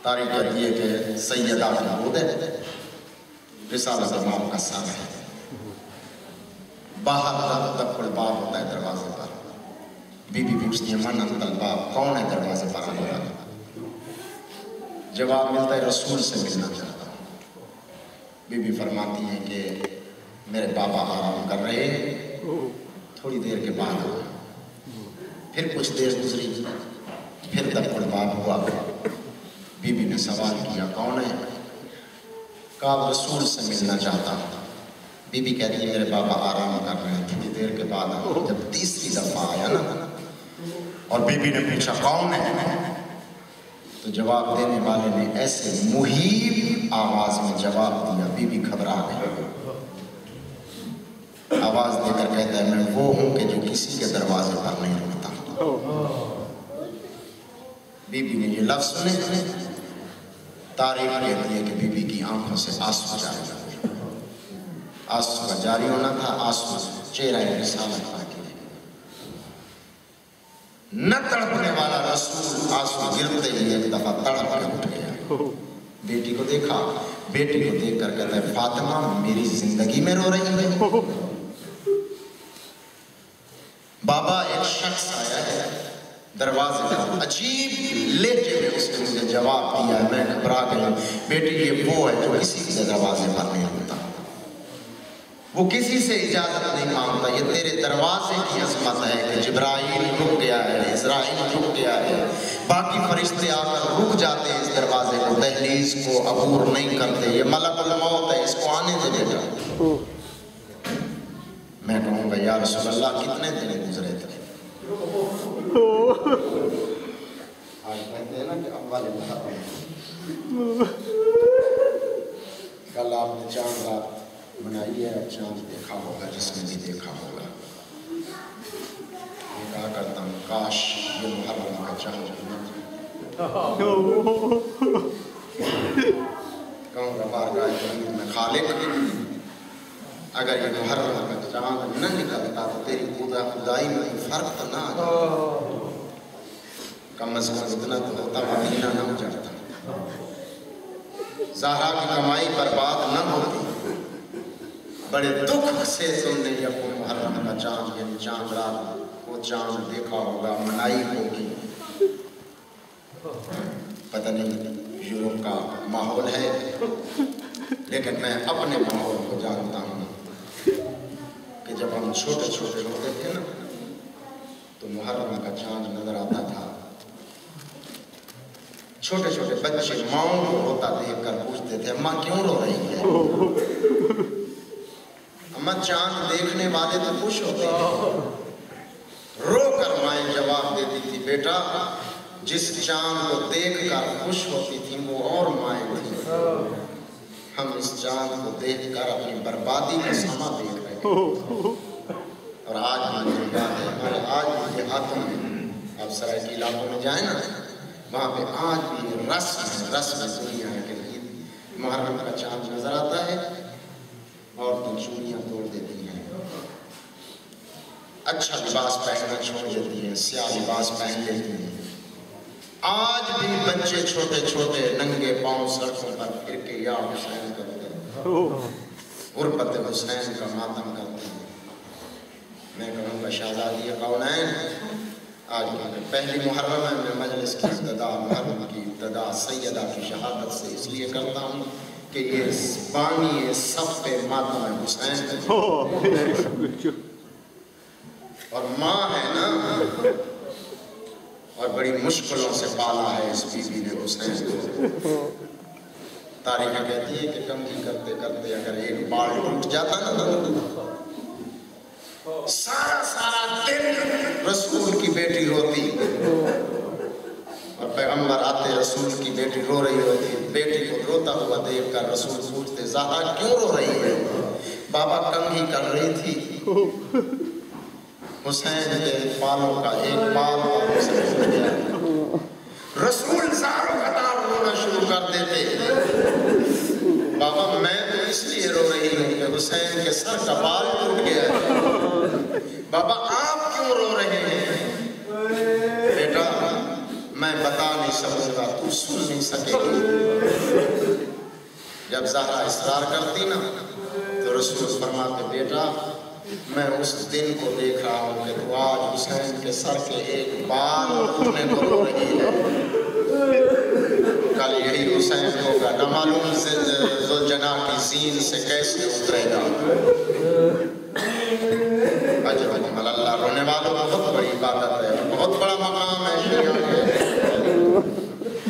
तारीख कहती है कि सैयदा की गोद है, रिसालत इमाम का सर है। बाहर तक बाब होता है दरवाजे पर। बीबी पूछती है मन अंतल बाब, कौन है दरवाजे पर आने वाला? जवाब मिलता है रसूल से मिलना चाहता हूँ। बीबी फरमाती है कि मेरे पापा आराम कर रहे हैं, थोड़ी देर के बाद फिर कुछ देर गुजरी, फिर दफ्तर बाब हुआ। बीबी ने सवाल किया कौन है? कहा रसूल से मिलना चाहता हूँ। बीबी कहती है मेरे पापा आराम कर रहे हैं, थोड़ी देर के बाद जब तीसरी दफा आया ना और बीबी ने पूछा कौन है, तो जवाब देने वाले ने ऐसे मुहीब आवाज में जवाब दिया, बीबी घबरा गई। आवाज देकर कहता है मैं वो हूं कि जो किसी के दरवाजे पर नहीं रुकता। बीबी ने ये लफ्ज सुने, तारीफ कहती है कि बीबी की आंखों से आंसू जारी हो। आंसू का जारी होना था, आंसू चेहरा रिसालत पर न तड़पने वाला रसूल आंसू गिरते ही एक दफा तड़प के उठ गया। बेटी को देखा, बेटी को देखकर कहता है फातिमा मेरी जिंदगी में रो रही है। बाबा एक शख्स आया है दरवाजे पर, अजीब लहजे में उसने मुझे जवाब दिया है, मैं घबरा गई। बेटी ये वो है जो किसी के दरवाजे पर नहीं होता, वो किसी से इजाजत नहीं मांगता। ये तेरे दरवाजे की अजमत है कि जिब्राइल रुक गया है, इज़राइल रुक गया है, बाकी फरिश्ते आकर रुक जाते हैं इस दरवाजे को, दहलीज को अबूर नहीं करते। ये मलकुल मौत है, इसको आने दे बेटा। मैं कहूँगा या रसूल अल्लाह कितने दिन गुजरे थे। आज कहते हैं ना कि अव्वल कल आपने चांद रात बनाई है, अब चांद देखा होगा जिसने भी देखा होगा। मैं कहा करता हूँ काश ये मुहर्रम का चांद कहूँगा बारगाह जमीन में खालिक, अगर ये मुहर्रम का चांद न निकलता तो तेरी खुदाई में फर्क तो ना आता, कम अज कम इतना तो होता मदीना न उजड़ता, ज़हरा की कमाई बर्बाद न होती। बड़े दुख से तुमने ये मुहर्रम का चांद यानी चांद रात वो चांद देखा होगा, मनाई होगी। पता नहीं यूरोप का माहौल है, लेकिन मैं अपने माहौल को जानता हूँ कि जब हम छोटे छोटे होते थे ना तो मुहर्रम का चांद नजर आता था। छोटे छोटे बच्चे माओ को रोता देख कर पूछते थे अम्मा क्यों रो रही है? अम्मा चांद देखने वाले तो खुश होते हैं। रो कर माएँ जवाब देती थी बेटा जिस चांद को देख कर खुश होती थी वो और माएँ थी, हम इस चांद को देख कर अपनी बर्बादी का समा देख रहे हैं। और आज भी बात है हमारे आज भी देहातों में, आप सराय के इलाकों में जाए ना वहाँ पे आज भी रस्म दुनिया है कि मुहर्रम का चांद नजर आता है और तो चूड़ियाँ तोड़ देती हैं, अच्छा लिबास पहनना छोड़ देती हैं, स्याह लिबास पहन लेती हैं। आज भी बच्चे छोटे छोटे नंगे पांव सड़कों पर फिर के या हुसैन करते हैं, गुरबत हुसैन का मातम करते हैं। मैं कहूँगा शहजादी कौनैन आज पहली मुहर्रम में मजलिस की इब्तिदा, मुहर्रम की इब्तिदा सैयदा की शहादत से इसलिए करता हूँ कि ये बानी सब पे मातम हुसैन और माँ है ना, और बड़ी मुश्किलों से पाला है इस बीबी ने हुसैन को। तारीख कहती है कि कंघी करते करते अगर एक बाल टूट जाता ना सारा दिन रसूल की बेटी रोती, और पैगंबर आते रसूल की बेटी रो रही होती, बेटी को रोता हुआ देखकर रसूल पूछते ज़हरा क्यों रो रही है? बाबा कंघी कर रही थी, हुसैन के बालों का एक बाल रसूल ज़ारो कतार रोना शुरू कर देते। बाबा मैं तो इसलिए रो रही हूँ कि हुसैन के सर का बाल टूट गया। बाबा आप क्यों रो रहे हैं? बेटा मैं बता नहीं सकूंगा, तू सुन नहीं सकेगी। जब ज़हरा इसरार करती ना तो रसूल फरमाते बेटा मैं उस दिन को देख रहा हूँ कि तू आज हुसैन के सर के एक बाल उठने को रो रही है, कल यही हुसैन होगा, न मालूम से ज़ुलजना की ज़ीन से कैसे उतरेगा। अल्लाह रोने वालों को बहुत बड़ी इबादत है, बहुत बड़ा मकाम है,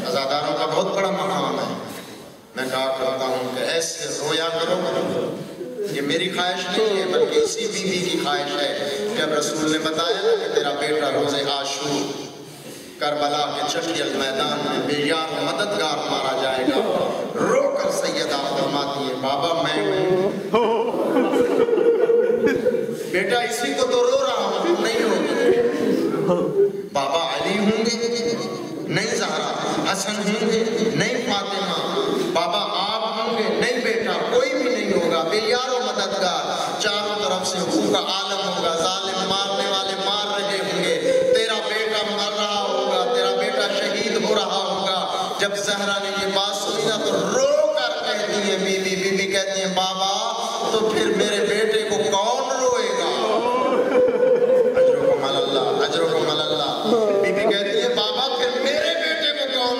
अज़ादारों का बहुत बड़ा मकाम है। मैं कहा करता हूँ कि ऐसे रोया करो, ये मेरी ख्वाहिश नहीं है बल्कि इसी बीवी की ख्वाहिश है। जब रसूल ने बताया ना कि तेरा बेटा रोज़े आशूर करबला के चटियल मैदान में बेयार मददगार मारा जाएगा, रोकर सैयदा फरमाती है बाबा मैं बेटा इसी को तो रो रहा हूँ, नहीं होगी। बाबा अली होंगे नहीं, ज़हरा हसन होंगे नहीं, फातिमा, बाबा आप होंगे नहीं, बेटा कोई भी नहीं होगा। बेयारो मददगार, चारों तरफ से हुक्म का आलम होगा, जालिम मारने वाले मार रहे होंगे, तेरा बेटा मर रहा होगा, तेरा बेटा शहीद हो रहा होगा। जब ज़हरा ने ये बात सुनी ना तो रो कर कहती है बीबी कहती है बाबा तो फिर मेरे बेटे को कौन रोएगा। अजरो को मल्ला बीबी कहती है बाबा फिर मेरे बेटे को कौन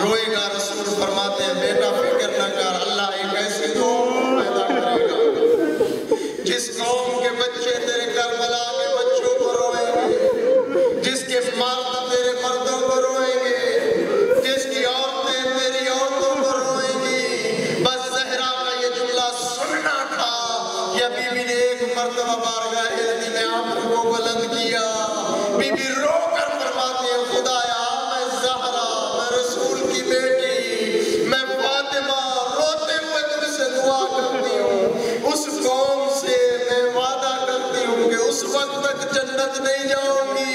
रोएगा। रसूल फरमाते हैं बेटा फिक्र न कर, अल्लाह एक ऐसी कौम पैदा करेगा जिस कौम के बच्चे तेरे करबला के बच्चों को रोएंगे, जिसके मर्द तेरे मर्दों को रोएंगे, जिसकी औरतें तेरी औरतों को रोएंगी। बस ज़हरा का ये जुमला सुनना था। या बीबी ने एक मर्तबा बारगाह इल्मी में आंखों को बुलंद किया, बीबी रो कर फरमाती है खुदाया मैं ज़हरा, मैं रसूल की बेटी, मैं फातिमा रोते हुए तुझसे दुआ करती हूँ, उस कौम से मैं वादा करती हूँ कि उस वक्त तक जन्नत नहीं जाऊंगी